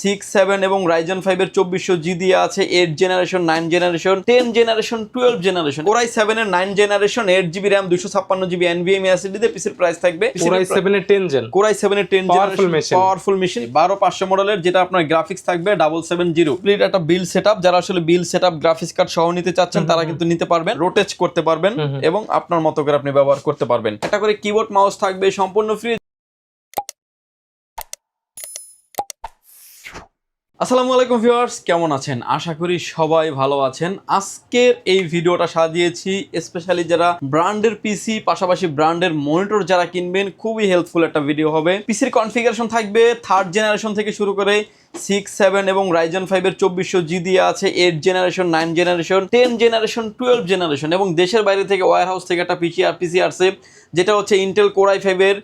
6, 7 এবং Ryzen 5 এর 2400G দিয়ে আছে 8 generation, 9 generation, 10 generation, 12 generation. Core i7 এর 9 generation 8GB RAM 256GB NVMe SSD দিয়ে পিসির প্রাইস থাকবে। Core i7 এর 10 জেন, Core i7 এর 10 জেনারেশন পাওয়ারফুল মেশিন 12500 মডেলের, যেটা আপনার গ্রাফিক্স থাকবে 770। কমপ্লিট একটা বিল্ড সেটআপ, যারা আসলে বিল্ড সেটআপ গ্রাফিক্স কার্ড সহ নিতে চাচ্ছেন তারা কিন্তু নিতে পারবেন, রোটেট করতে পারবেন এবং আপনার মতো করে আপনি ব্যবহার করতে পারবেন। একটা করে কিবোর্ড মাউস থাকবে সম্পূর্ণ ফ্রি। আসসালামু আলাইকুম ভিউয়ার্স, কেমন আছেন? আশা করি সবাই ভালো আছেন। আজকের এই ভিডিওটা সাজিয়েছি স্পেশালি যারা ব্র্যান্ডের পিসি পাশাপাশি ব্র্যান্ডের মনিটর যারা কিনবেন, খুবই হেল্পফুল একটা ভিডিও হবে। পিসির কনফিগারেশন থাকবে 3rd জেনারেশন থেকে শুরু করে 6, 7 এবং Ryzen 5 এর 2400G দিয়ে আছে 8 জেনারেশন, 9 জেনারেশন, 10 জেনারেশন, 12 জেনারেশন এবং দেশের বাইরে থেকে ওয়্যারহাউস থেকে একটা পিসি আসছে, যেটা হচ্ছে ইন্টেল Core i5 এর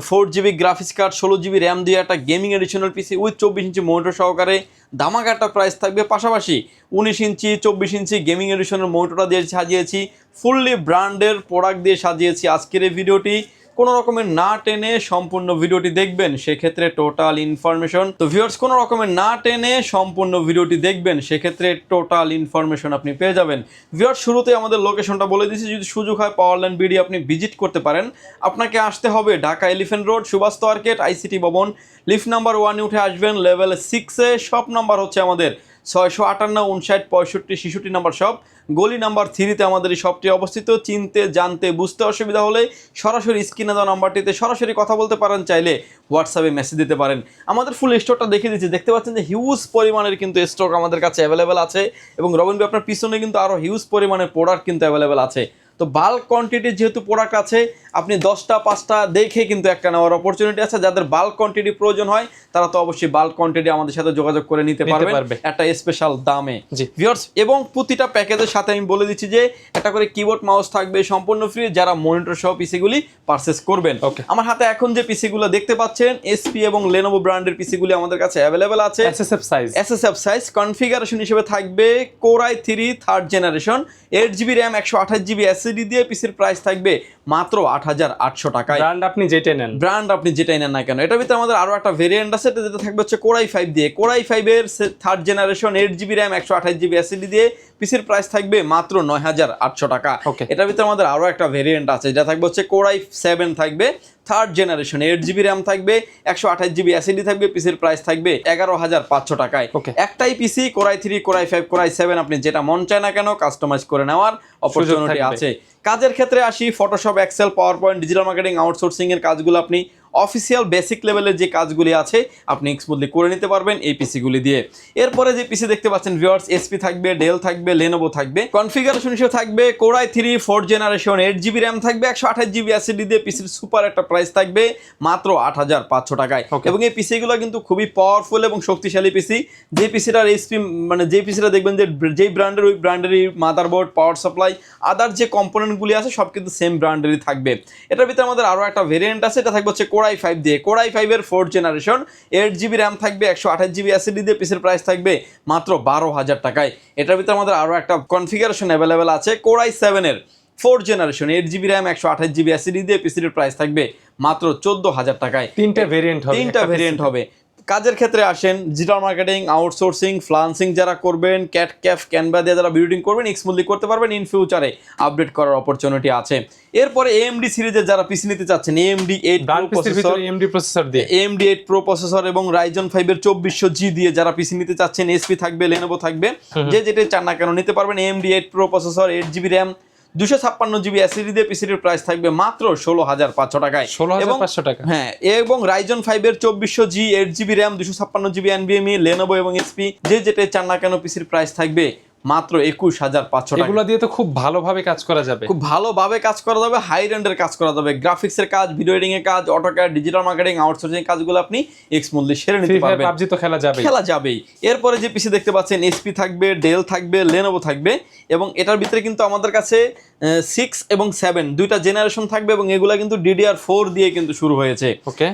4GB graphics card 16GB RAM দিয়ে একটা gaming additional PC with 24 inch monitor সহকারে ধামাকা একটা প্রাইস থাকবে। পাশাপাশি 19 ইঞ্চি 24 ইঞ্চি গেমিং এডিশনাল মনিটরটা দিয়ে সাজিয়েছি, ফুললি ব্র্যান্ডের প্রোডাক্ট দিয়ে সাজিয়েছি আজকের এই ভিডিওটি। কোনো রকমের না টেনে সম্পূর্ণ ভিডিওটি দেখবেন, সেক্ষেত্রে টোটাল ইনফরমেশন। তো ভিউয়ার্স, কোনো রকমের না টেনে সম্পূর্ণ ভিডিওটি দেখবেন, সেক্ষেত্রে টোটাল ইনফরমেশন আপনি পেয়ে যাবেন। ভিউয়ার্স, শুরুতে আমাদের লোকেশনটা বলে দিচ্ছি, যদি সুযোগ হয় পাওয়ারল্যান্ড বিডি আপনি ভিজিট করতে পারেন। আপনাকে আসতে হবে Dhaka elephant road, Subhash market, ICT Bhaban, lift number 1 উঠে আসবেন, লেভেল 6-এ। শপ নাম্বার হচ্ছে আমাদের 658 59 65 66 নাম্বার শপ। গলি নাম্বার 3-তে আমাদের এই শপটি অবস্থিত। চিনতে জানতে বুঝতে অসুবিধা হলে সরাসরি স্ক্রিনে দেওয়া নাম্বারটিতে সরাসরি কথা বলতে পারেন, চাইলে হোয়াটসঅ্যাপে মেসেজ দিতে পারেন। আমাদের ফুল স্টকটা দেখিয়ে দিচ্ছি, দেখতে পাচ্ছেন যে হিউজ পরিমাণের কিন্তু স্টক আমাদের কাছে অ্যাভেলেবেল আছে এবং রবিন ভাই আপনার পিছনে কিন্তু আরও হিউজ পরিমাণের প্রোডাক্ট কিন্তু অ্যাভেলেবেল আছে। তো বাল্ক কোয়ান্টিটির যেহেতু প্রোডাক্ট আছে, আপনি 10টা 5টা দেখে কিন্তু একটা নেওয়ার অপরচুনিটি আছে। যাদের বাল্ক কোয়ান্টিটি প্রয়োজন হয় তারা তো অবশ্যই বাল্ক কোয়ান্টিটি আমাদের সাথে যোগাযোগ করে নিতে পারবে একটা স্পেশাল দামে ভিউয়ার্স। এবং প্রতিটা প্যাকেজের সাথে আমি বলে দিচ্ছি যে একটা করে কিবোর্ড মাউস থাকবে সম্পূর্ণ ফ্রি, যারা মনিটর সহ পিসিগুলি পারচেস করবেন। আমার হাতে এখন যে পিসিগুলো দেখতে পাচ্ছেন এসপি এবং লেনোভো ব্র্যান্ডের পিসিগুলি আমাদের কাছে অ্যাভেলেবেল আছে। এসএসএফ সাইজ কনফিগারেশন হিসেবে থাকবে Core i3 3rd generation 8GB RAM 128GB SSD দিয়ে পিসির প্রাইস থাকবে মাত্র 8800 টাকায়। ব্র্যান্ড আপনি যেটাই নেন না কেন। এটার ভিতরে আমাদের আরো একটা ভেরিয়েন্ট আছে, যেটা থাকবে হচ্ছে Core i5 দিয়ে। Core i5 এর 3rd generation 8GB RAM 128GB SSD দিয়ে পিসির প্রাইস থাকবে মাত্র 9800 টাকা। এটার ভিতরে আমাদের আরো একটা ভেরিয়েন্ট আছে, যেটা থাকবে হচ্ছে Core i7 থাকবে 3rd জেনারেশন 8GB RAM থাকবে 128GB SSD থাকবে, পিসির প্রাইস থাকবে 11500 টাকায়। একটাই পিসি Core i3 Core i5 Core i7 আপনি যেটা মন চায় না কেন কাস্টমাইজ করে নেওয়ার অপরচুনিটি আছে। কাজের ক্ষেত্রে আসি, Photoshop, Excel, power point, digital marketing, outsourcing এর কাজগুলো আপনি অফিসিয়াল বেসিক লেভেলের যে কাজগুলি আছে আপনি স্মুথলি করে নিতে পারবেন এই পিসিগুলি দিয়ে। এরপরে যে পিসি দেখতে পাচ্ছেন ভিউয়ার্স, এসপি থাকবে, ডেল থাকবে, লেনোভো থাকবে। কনফিগারেশন হিসেবে থাকবে Core i3 4th generation 8GB RAM থাকবে 128GB SSD দিয়ে, পিসির সুপার একটা প্রাইস থাকবে মাত্র 8500 টাকায়। এবং এই পিসিগুলো কিন্তু খুবই পাওয়ারফুল এবং শক্তিশালী পিসি। যে পিসিটার এইচপি মানে যে পিসিটা দেখবেন যে যেই ব্র্যান্ডের ওই ব্র্যান্ডেরই মাদারবোর্ড, পাওয়ার সাপ্লাই, আদার যে কম্পোনেন্টগুলি আছে সব কিন্তু সেম ব্র্যান্ডেরই থাকবে। এটার ভিতরে আমাদের আরও একটা ভেরিয়েন্ট আছে, এটা থাকবে হচ্ছে Core i5 দিয়ে। Core i5 এর 4th জেনারেশন 8GB RAM থাকবে 128GB SSD দিয়ে, পিসির প্রাইস থাকবে মাত্র 12000 টাকায়। এটার ভিতরে আমাদের আরও একটা কনফিগারেশন অ্যাভেলেবেল আছে Core i7 এর 4th generation 8GB RAM 128GB SSD দিয়ে, পিসির প্রাইস থাকবে মাত্র 14000 টাকায়। তিনটা ভেরিয়েন্ট হবে। কাজের ক্ষেত্রে আসেন, ডিজিটাল মার্কেটিং, আউটসোর্সিং, ফ্রিল্যান্সিং যারা করবেন, ক্যাফ ক্যানভা দিয়ে যারা বিল্ডিং করবেন, স্মুথলি করতে পারবেন। ইন ফিউচারে আপডেট করার অপরচুনিটি আছে। এরপরে AMD সিরিজের যারা পিসি নিতে চাচ্ছেন, AMD 8 Pro প্রসেসর এবং Ryzen 5 এর 2400G দিয়ে যারা পিসি নিতে চাচ্ছেন, এসপি থাকবে, লেনোভো থাকবে, যে যেটাই চান না কেন নিতে পারবেন। AMD 8 Pro processor 8GB RAM 256GB SSD দিয়ে, পিসির প্রাইস থাকবে মাত্র 16500 টাকায়। 16500 টাকা। হ্যাঁ, এবং Ryzen 5 এর 2400G 8GB RAM 256GB NVMe, Lenovo এবং এসপি, যে যেটাই চান না কেন পিসির প্রাইস থাকবে মাত্র 21500 টাকা। এগুলো দিয়ে তো খুব ভালোভাবে কাজ করা যাবে, হাই রেন্ডের কাজ করা যাবে। গ্রাফিক্সের কাজ, ভিডিও এডিটিং এর কাজ, অটোক্যাড, ডিজিটাল মার্কেটিং, আউটসোর্সিং কাজগুলো আপনি স্মুথলি সেরে নিতে পারবেন। PUBG তো খেলা যাবেই। এরপরে যে পিসি দেখতে পাচ্ছেন এসপি থাকবে, ডেল থাকবে, লেনোভো থাকবে এবং এটার ভিতরে কিন্তু আমাদের কাছে 6 এবং 7 দুইটা জেনারেশন থাকবে এবং এগুলা কিন্তু DDR4 দিয়ে কিন্তু শুরু হয়েছে।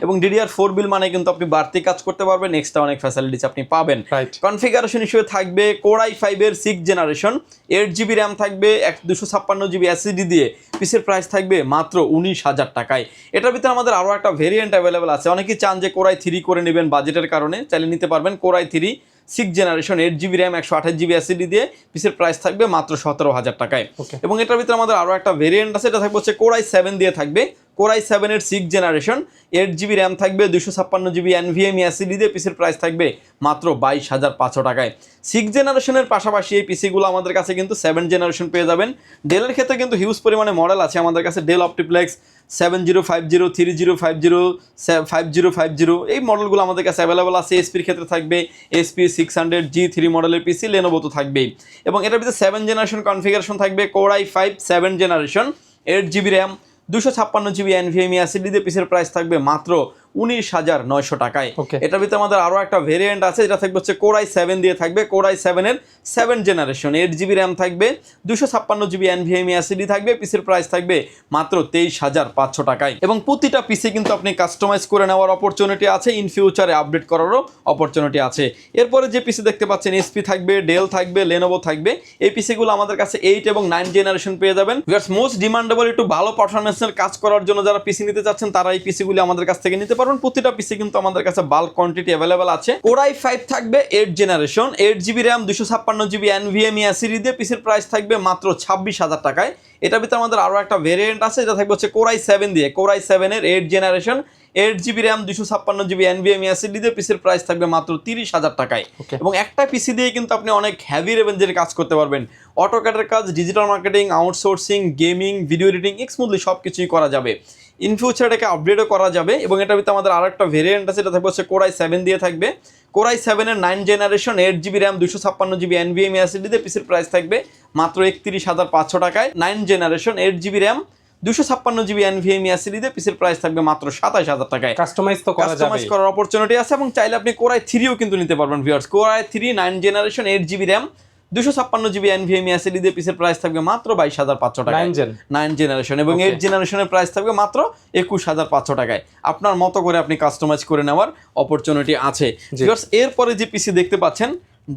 এবং DDR4 বিল মানে কিন্তু আপনি বাড়তি কাজ করতে পারবেন, এক্সট্রা অনেক ফ্যাসিলিটিস আপনি পাবেন। রাইট। কনফিগারেশন হিসেবে থাকবে Core i5 এর 6 জেনারেশন 8GB র্যাম থাকবে 256GB SSD দিয়ে পিসের প্রাইস থাকবে মাত্র 19,000 টাকায়। এটার ভিতরে আমাদের আরও একটা ভেরিয়েন্ট অ্যাভেলেবেল আছে। অনেকেই চান যে কোরাই 3 করে নেবেন বাজেটের কারণে, চাইলে নিতে পারবেন। Core i 3 6 generation 8GB RAM 128GB SSD দিয়ে পিসের প্রাইস থাকবে মাত্র 17,000 টাকায়। এবং এটার ভিতরে আমাদের আরও একটা ভেরিয়েন্ট আছে, এটা থাকবে হচ্ছে কোরাই 7 দিয়ে থাকবে। কোরাই 7 এর 6 জেনারেশন 8GB র্যাম থাকবে 256GB NVMe SSD দিয়ে পিসির প্রাইস থাকবে মাত্র 22,500 টাকায়। 6 জেনারেশনের পাশাপাশি এই পিসিগুলো আমাদের কাছে কিন্তু 7 জেনারেশন পেয়ে যাবেন। ডেলের ক্ষেত্রে কিন্তু হিউজ পরিমাণে মডেল আছে আমাদের কাছে। ডেল অপটিপ্লেক্স 7050, 3050, 5050 এই মডেলগুলো আমাদের কাছে অ্যাভেলেবল আছে। এসপির ক্ষেত্রে থাকবে SP 600 G3 মডেলের পিসি, লেনোভো তো থাকবেই। এবং এটার ভিতরে 7 জেনারেশন কনফিগারেশন থাকবে। Core i 5 7 generation 8GB RAM 256GB NVMe SSD দিয়ে পিসের প্রাইস থাকবে মাত্র 19,900 টাকায়। এটার ভিতরে আমাদের আরও একটা ভেরিয়েন্ট আছে, যেটা থাকবে হচ্ছে কোরাই 7 দিয়ে থাকবে। কোরাই 7 এর 7 জেনারেশন 8GB র্যাম থাকবে 256GB NVMe SSD থাকবে, পিসের প্রাইস থাকবে মাত্র 23,500 টাকায়। এবং প্রতিটা পিসি কিন্তু আপনি কাস্টমাইজ করে নেওয়ার অপরচুনিটি আছে, ইন ফিউচারে আপডেট করারও অপরচুনিটি আছে। এরপরে যে পিসি দেখতে পাচ্ছেন এসপি থাকবে, ডেল থাকবে, লেনোভো থাকবে। এই পিসিগুলো আমাদের কাছে 8 এবং 9 জেনারেশন পেয়ে যাবেন। মোস্ট ডিমান্ডেবল একটু ভালো পারফরমেন্সের কাজ করার জন্য যারা পিসি নিতে চাচ্ছেন তারা এই পিসিগুলি আমাদের কাছ থেকে নিতে পারবেন। প্রতিটা পিসি কিন্তু আমাদের কাছে বাল্ক কোয়ান্টিটি অ্যাভেলেবল আছে। কোরাই 5 থাকবে 8 generation 8GB RAM 256GB NVMe SSD দিয়ে পিসির প্রাইস থাকবে মাত্র 26,000 টাকায়। এটার ভিতরে আমাদের আরও একটা ভেরিয়েন্ট আছে, যেটা থাকবে হচ্ছে কোরাই 7 দিয়ে। কোরাই 7 এর 8 generation 8GB RAM 256GB NVMe SSD দিয়ে পিসির প্রাইস থাকবে মাত্র 30,000 টাকায়। এবং একটা পিসি দিয়ে কিন্তু আপনি অনেক হ্যাভি রেঞ্জের কাজ করতে পারবেন। অটোক্যাডের কাজ, digital marketing, outsourcing, gaming, video editing smoothly সব কিছুই করা যাবে। ইন ফিউচার এটাকে আপডেটও করা যাবে। এবং এটার ভিতরে আমাদের আরও একটা ভেরিয়েন্ট আছে, এটা থাকবে হচ্ছে কোরাই 7 দিয়ে থাকবে। কোরাই 7 এর 9 generation 8GB RAM 256GB NVMe SSD দিয়ে পিসির প্রাইস থাকবে মাত্র 31,500 টাকায়। 9 generation 8GB RAM 256GB NVMe SSD দিয়ে পিসির প্রাইস থাকবে মাত্র 27,000 টাকায়। কাস্টমাইজ তো করা যাবে, কাস্টমাইজ করার অপরচুনিটি আছে। এবং চাইলে আপনি কোরাই 3ও কিন্তু নিতে পারবেন viewers. Core i 3 9 generation 8GB RAM 256GB NVMe SSD দিয়ে পিসের প্রাইস থাকবে মাত্র 22,500 টাকায়। 9 জেনারেশন এবং 8 জেনারেশনের প্রাইস থাকবে মাত্র 21,500 টাকায়। আপনার মতো করে আপনি কাস্টমাইজ করে নেওয়ার অপরচুনিটি আছে। এরপরে যে পিসি দেখতে পাচ্ছেন,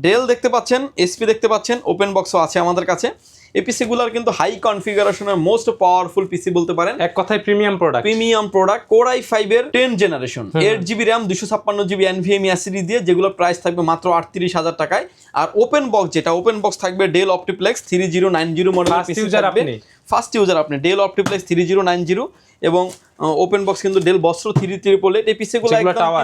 ডেল দেখতে পাচ্ছেন, এসপি দেখতে পাচ্ছেন, ওপেন বক্সও আছে আমাদের কাছে। এই পিসিগুলোর কিন্তু হাই কনফিগারেশনের মোস্ট পাওয়ারফুল পিসি বলতে পারেন, এক কথায় প্রিমিয়াম প্রোডাক্ট। কোরাই 5 এর 10 generation 8GB RAM 256GB NVMe SSD দিয়ে, যেগুলো প্রাইস থাকবে মাত্র 38,000 টাকায়। আর ওপেন বক্স যেটা, ওপেন বক্স থাকবে ডেল অপটিপ্লেক্স 3090 মডেলের পিসি থাকবে। ফার্স্ট ইউজার আপনি ডেল অপটিপ্লেক্স 3090 এবং ওপেন বক্স কিন্তু ডেল বস্ত্র 3388। এই পিসিগুলো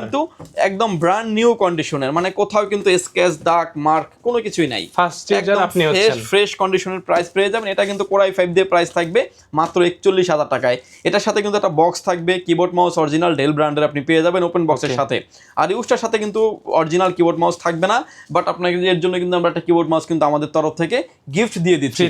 কিন্তু একদম ব্র্যান্ড নিউ কন্ডিশনের, মানে কোথাও কিন্তু স্ক্র্যাচ, দাগ, মার্ক কোনো কিছুই নাই। ফার্স্ট ইউজার আপনি হচ্ছেন, ফ্রেশ কন্ডিশনের প্রাইস পেয়ে যাবেন। এটা কিন্তু কোরাই 5 দিয়ে প্রাইস থাকবে মাত্র 41,000 টাকায়। এটার সাথে কিন্তু একটা বক্স থাকবে, কিবোর্ড মাউস অরিজিনাল ডেল ব্র্যান্ডের আপনি পেয়ে যাবেন ওপেন বক্সের সাথে। আর ইউজটার সাথে কিন্তু অরিজিনাল কিবোর্ড মাউস থাকবে না, বাট আপনাকে এর জন্য কিন্তু আমরা একটা কিবোর্ড মাউস কিন্তু আমাদের তরফ থেকে গিফট দিয়ে দিচ্ছি,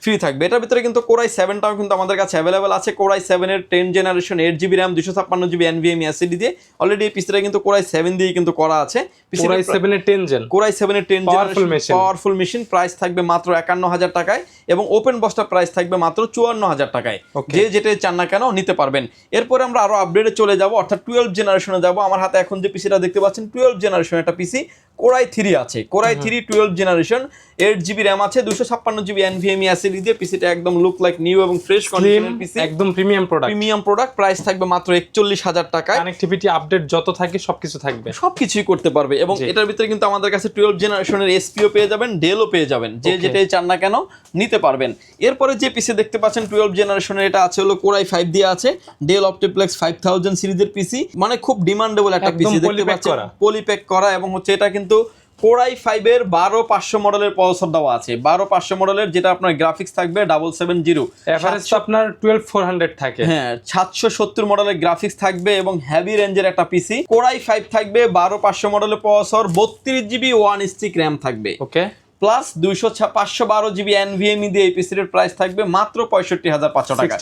ফ্রি থাকবে। এটার ভিতরে কিন্তু কোরাই 7টাও কিন্তু আমাদের কাছে অ্যাভেলেবল আছে। কোরাই 7 এর 10 generation 8GB RAM 256GB NVMe SSD দিয়ে। অলরেডি এই পিসিটা কিন্তু কোরাই 7 দিয়ে কিন্তু করা আছে। কোরাই 7 এর 10 জেন, কোরাই 7 এর 10 জেনারেশন পাওয়ারফুল মেশিন, প্রাইস থাকবে মাত্র 51,000 টাকায়। এবং ওপেন বক্সটার প্রাইস থাকবে মাত্র 54,000 টাকায়। যে যেটা চান না কেন নিতে পারবেন। এরপরে আমরা আরো আপডেটে চলে যাব, অর্থাৎ 12 জেনারেশনে যাব। আমার হাতে এখন যে পিসিটা দেখতে পাচ্ছেন 12 জেনারেশন একটা পিসি, কোরাই 3 আছে। কোরাই 3 12 জেনারেশন 8GB র্যাম আছে 256GB NVMe SSD দিয়ে। পিসিটা একদম লুক লাইক নিউ এবং ফ্রেশ কন্ডিশনের পিসি, একদম প্রিমিয়াম প্রোডাক্ট। প্রাইস থাকবে মাত্র 41,000 টাকায়। কানেক্টিভিটি আপডেট যত থাকে সবকিছু থাকবে, সবকিছুই করতে পারবে। এবং এটার ভিতরে কিন্তু আমাদের কাছে 12 জেনারেশনের এসপিও পেয়ে যাবেন, ডেলও পেয়ে যাবেন, যে যেটাই চান না কেন নিতে পারবেন। এরপরে যে পিসি দেখতে পাচ্ছেন 12 জেনারেশনের, এটা আছে হলো কোরাই 5 দিয়ে আছে, ডেল অপটিপ্লেক্স 5000 সিরিজের পিসি, মানে খুব ডিমান্ডেবল একটা পিসি দেখতে পাচ্ছেন, পলিপ্যাক করা। এবং হচ্ছে এটা কিন্তু কোরাই 5 এর 12500 মডেলের প্রসেসর দেওয়া আছে। 12500 মডেলের, যেটা আপনার গ্রাফিক্স থাকবে 770, এভারেজ আপনার 12400 থাকে। হ্যাঁ, 770 মডেলের গ্রাফিক্স থাকবে এবং হেভি রেঞ্জের একটা পিসি। কোরাই 5 থাকবে 12500 মডেলের প্রসেসর, 32GB 1 স্টিক র্যাম থাকবে, ওকে, প্লাস 512GB NVMe দিয়ে এই পিসির প্রাইস থাকবে মাত্র 65,500 টাকা।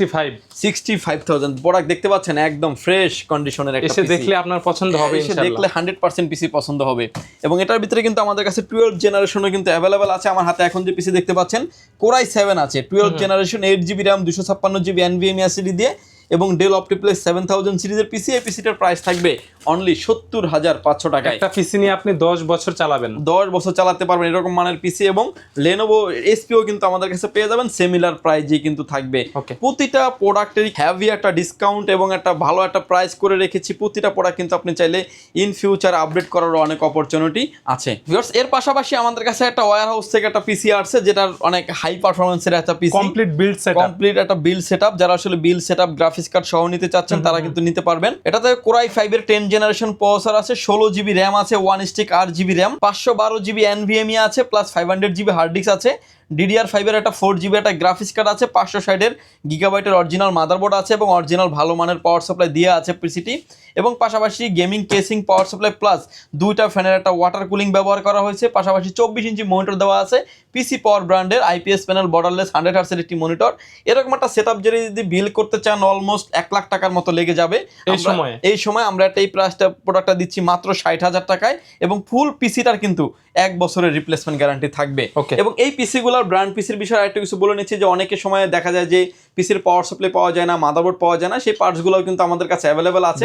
65,000 প্রোডাক্ট দেখতে পাচ্ছেন, একদম ফ্রেশ কন্ডিশনের একটা পিসি। এসে দেখলে আপনার পছন্দ হবে ইনশাআল্লাহ, দেখলে 100% পিসি পছন্দ হবে। এবং এটার ভিতরে কিন্তু আমাদের কাছে 12 জেনারেশনও কিন্তু অ্যাভেলেবল আছে। আমার হাতে এখন যে পিসি দেখতে পাচ্ছেন কোরাই 7 আছে, 12 generation 8GB RAM 256GB NVMe SSD দিয়ে। এবং ডেল অপটিপ্লেক্স 7000 সিরিজের পিসি, এই পিসিটার প্রাইস থাকবে অনলি 70,500 টাকায়। একটা পিসি নিয়ে আপনি 10 বছর চালাবেন, 10 বছর চালাতে পারবেন এরকম মানের পিসি। এবং লেনোভো এসপিও কিন্তু আমাদের কাছে পেয়ে যাবেন সিমিলার প্রাইজে কিন্তু থাকবে। প্রতিটা প্রোডাক্টেরই হ্যাভি একটা ডিসকাউন্ট এবং একটা ভালো একটা প্রাইস করে রেখেছি। প্রতিটা প্রোডাক্ট কিন্তু আপনি চাইলে ইন ফিউচার আপডেট করারও অনেক অপরচুনিটি আছে। ভিউয়ার্স, এর পাশাপাশি আমাদের কাছে একটা ওয়্যার হাউস থেকে একটা পিসি আসছে, যেটার অনেক হাই পারফরম্যান্সের একটা পিসি, কমপ্লিট বিল্ড সেটআপ, কমপ্লিট একটা বিল্ড সেটআপ। যারা আসলে বিল্ড সেটআপ গ্রাফিক্স কার্ড সহ নিতে চাচ্ছেন তারা কিন্তু নিতে পারবেন। এটাতে কোরাই 5 এর 10 জেনারেশন প্রসেসর আছে, 16 জিবি র্যাম আছে, 1 stick 8 GB RAM, 512 GB NVMe আছে, প্লাস 500 জিবি হার্ড ডিস্ক আছে। DDR5 এর একটা 4 জিবি একটা গ্রাফিক্স কার্ড আছে, 560 এর গিগাবাইটের অরিজিনাল মাদারবোর্ড আছে এবং অরিজিনাল ভালো মানের পাওয়ার সাপ্লাই দিয়ে আছে পিসিটি। এবং পাশাপাশি gaming casing power supply plus 2টা ফ্যানের একটা ওয়াটার কুলিং ব্যবহার করা হয়েছে। পাশাপাশি 24 ইঞ্চি মনিটর দেওয়া আছে, পিসি পাওয়ার ব্র্যান্ডের IPS প্যানেল বর্ডারলেস 100 হার্টজের একটি মনিটর। এরকম একটা সেটআপ যদি বিল করতে চান অলমোস্ট 1 লাখ টাকার মতো লেগে যাবে। এই সময় আমরা একটা এই প্রাইসটা প্রোডাক্টটা দিচ্ছি মাত্র 60,000 টাকায় এবং ফুল পিসিটার কিন্তু 1 বছরের রিপ্লেসমেন্ট গ্যারান্টি থাকবে। এবং এই পিসিগুলোর ব্র্যান্ড পিসির বিষয়ে আরেকটু কিছু বলে নিচ্ছি যে অনেকের সময় দেখা যায় যে পিসির পাওয়ার সাপ্লাই পাওয়া যায় না, মাদারবোর্ড পাওয়া যায় না, সেই পার্টসগুলো কিন্তু আমাদের কাছে অ্যাভেলেবেল আছে।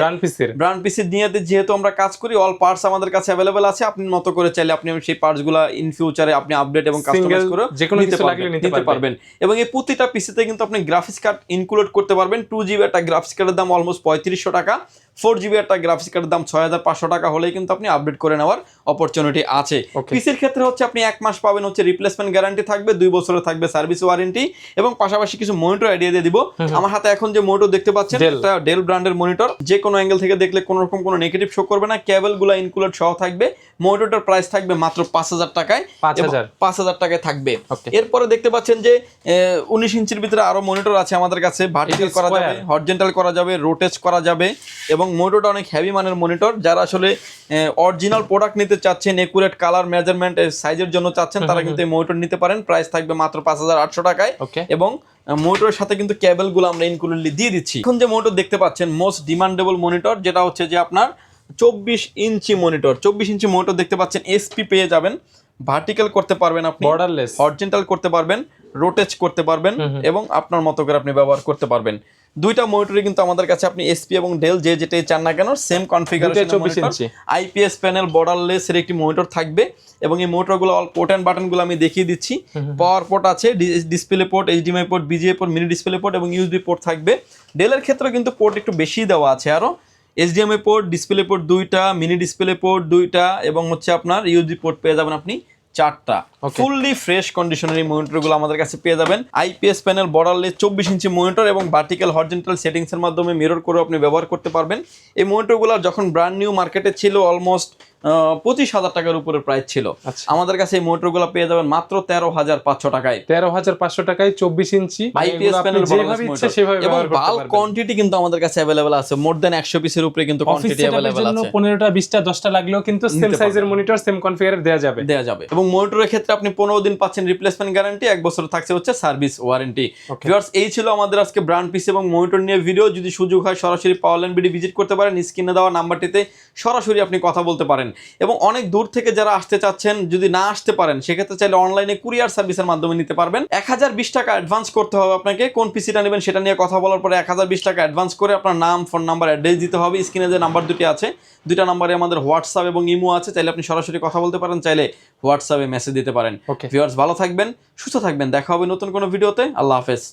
ব্র্যান্ড পিসির নিয়ে যেহেতু আমরা কাজ করি, অল পার্টস আমাদের কাছে অ্যাভেলেবেল আছে। আপনি মতো করে চাইলে আপনি সেই পার্টসগুলো ইন ফিউচারে আপনি আপডেট এবং কাস্টমাইজ করে নিতে পারবেন। এবং এই প্রতিটা পিসিতে কিন্তু আপনি গ্রাফিক্স কার্ড ইনক্লুড করতে পারবেন। 2 জিবি একটা গ্রাফিক্স কার্ডের দাম অলমোস্ট 3500 টাকা, 4 জিবি একটা গ্রাফিক্স কার্ডের দাম 6500 টাকা হলেই কিন্তু আপনি আপডেট করে নেওয়ার অপরচুনিটি আছে। পিসির ক্ষেত্রে হচ্ছে আপনি 1 মাস পাবেন হচ্ছে রিপ্লেসমেন্ট গ্যারান্টি থাকবে, 2 বছরের থাকবে সার্ভিস ওয়ারেন্টি এবং পাশাপাশি কিছু মনিটর আইডিয়া দিয়ে দিব। আমার হাতে এখন যে মনিটর দেখতে পাচ্ছেন এটা ডেল ব্র্যান্ডের মনিটর, যে কোনো অ্যাঙ্গেল থেকে দেখলে কোনো রকম কোনো নেগেটিভ শো করবে না, কেবলগুলো ইনক্লুড সহ থাকবে। মনিটরটার প্রাইস থাকবে মাত্র 5000 টাকায়, 5000 টাকায় থাকবে। এরপরে দেখতে পাচ্ছেন যে 19 ইঞ্চির ভিতরে আরো মনিটর আছে আমাদের কাছে, ভার্টিক্যাল করা যাবে, হরিজন্টাল করা যাবে, রোটেট করা যাবে এবং মনিটরটা অনেক হেভি মানের মনিটর। যারা আসলে অরিজিনাল প্রোডাক্ট নিতে চাচ্ছেন, একুরেট কালার মেজারমেন্ট সাইজের জন্য চাচ্ছেন, তারা কিন্তু এই মনিটর নিতে পারেন। প্রাইস থাকবে মাত্র 5800 টাকায় এবং মনিটরের সাথে কিন্তু কেবলগুলো আমরা ইনক্লুডলি দিয়ে দিচ্ছি। এখন যে মনিটর দেখতে পাচ্ছেন মোস্ট ডিমান্ডেবল মনিটর, যেটা হচ্ছে যে আপনার 24 ইঞ্চি মনিটর। 24 ইঞ্চি মনিটর দেখতে পাচ্ছেন, এসপি পেয়ে যাবেন, ভার্টিক্যাল করতে পারবেন আপনি, বর্ডারলেস হরিজন্টাল করতে পারবেন, রোটেট করতে পারবেন এবং আপনার মতো করে আপনি ব্যবহার করতে পারবেন। দুইটা মনিটরে কিন্তু আমাদের কাছে আপনি এসপি এবং ডেল যেটাই চান না কেন same configuration, IPS panel borderless এর একটি মনিটর থাকবে এবং এই মনিটরগুলো অল পোর্ট এন্ড বাটনগুলো আমি দেখিয়ে দিচ্ছি। পাওয়ার পোর্ট আছে, display port, HDMI port, VGA port, mini display port এবং ইউএসবি পোর্ট থাকবে। ডেলের ক্ষেত্রে কিন্তু পোর্ট একটু বেশি দেওয়া আছে, আরো এইচডিএমআই পোর্ট, ডিসপ্লে পোর্ট 2টা, মিনি ডিসপ্লে পোর্ট 2টা এবং হচ্ছে আপনার ইউএসবি পোর্ট পেয়ে যাবেন আপনি 4টা। ফুললি ফ্রেশ কন্ডিশনের এই মনিটরগুলো আমাদের কাছে পেয়ে যাবেন। IPS panel borderless 24 inch monitor এবং ভার্টিক্যাল হরিজন্টাল সেটিংস এর মাধ্যমে মিরর করে আপনি ব্যবহার করতে পারবেন। এই মনিটরগুলো যখন ব্র্যান্ড নিউ মার্কেটে ছিল অলমোস্ট 25,000 টাকার উপরে প্রাইস ছিল। আমাদের কাছে এই মোটরগুলো পেয়ে যাবেন মাত্র 13,500 টাকায়। 13,500 টাকায় 24 ইঞ্চি আইপিএস প্যানেল যেভাবে ইচ্ছে সেভাবে ব্যবহার করতে পারবেন। এবং বাল্ক কোয়ান্টিটি কিন্তু আমাদের কাছে अवेलेबल আছে, মোর দ্যান 100 পিসের উপরে কিন্তু কোয়ান্টিটি अवेलेबल আছে। 15টা 20টা 10টা লাগলেও কিন্তু সেম সাইজের মনিটর সেম কনফিগারে দেয়া যাবে। এবং মনিটরের ক্ষেত্রে আপনি 15 দিন পাচ্ছেন রিপ্লেসমেন্ট গ্যারান্টি, 1 বছর থাকছে হচ্ছে সার্ভিস ওয়ারেন্টি। ভিউয়ার্স, এই ছিল আমাদের আজকে ব্র্যান্ড পিসি এবং মনিটর নিয়ে ভিডিও। যদি সুযোগ হয় সরাসরি পাওয়ারল্যান্ড বিডি ভিজিট করতে পারেন, স্ক্রিনে দেওয়া নাম্বারটিতে সরাসরি আপনি কথা বলতে পারেন। এবং অনেক দূর থেকে যারা আসতে চাচ্ছেন, যদি না আসতে পারেন সেক্ষেত্রে চাইলে অনলাইনে কুরিয়ার সার্ভিসের মাধ্যমে নিতে পারবেন। 1020 টাকা অ্যাডভান্স করতে হবে আপনাকে। কোন পিসিটা নেবেন সেটা নিয়ে কথা বলার পরে 1020 টাকা অ্যাডভান্স করে আপনার নাম, ফোন নাম্বার, অ্যাড্রেস দিতে হবে। স্ক্রিনে যে নাম্বার দুটি আছে, দুইটা নাম্বারে আমাদের হোয়াটসঅ্যাপ এবং ইমো আছে, চাইলে আপনি সরাসরি কথা বলতে পারেন, চাইলে হোয়াটসঅ্যাপে মেসেজ দিতে পারেন। ভিউয়ার্স, ভালো থাকবেন, সুস্থ থাকবেন, দেখা হবে নতুন কোনো ভিডিওতে। আল্লাহ হাফেজ।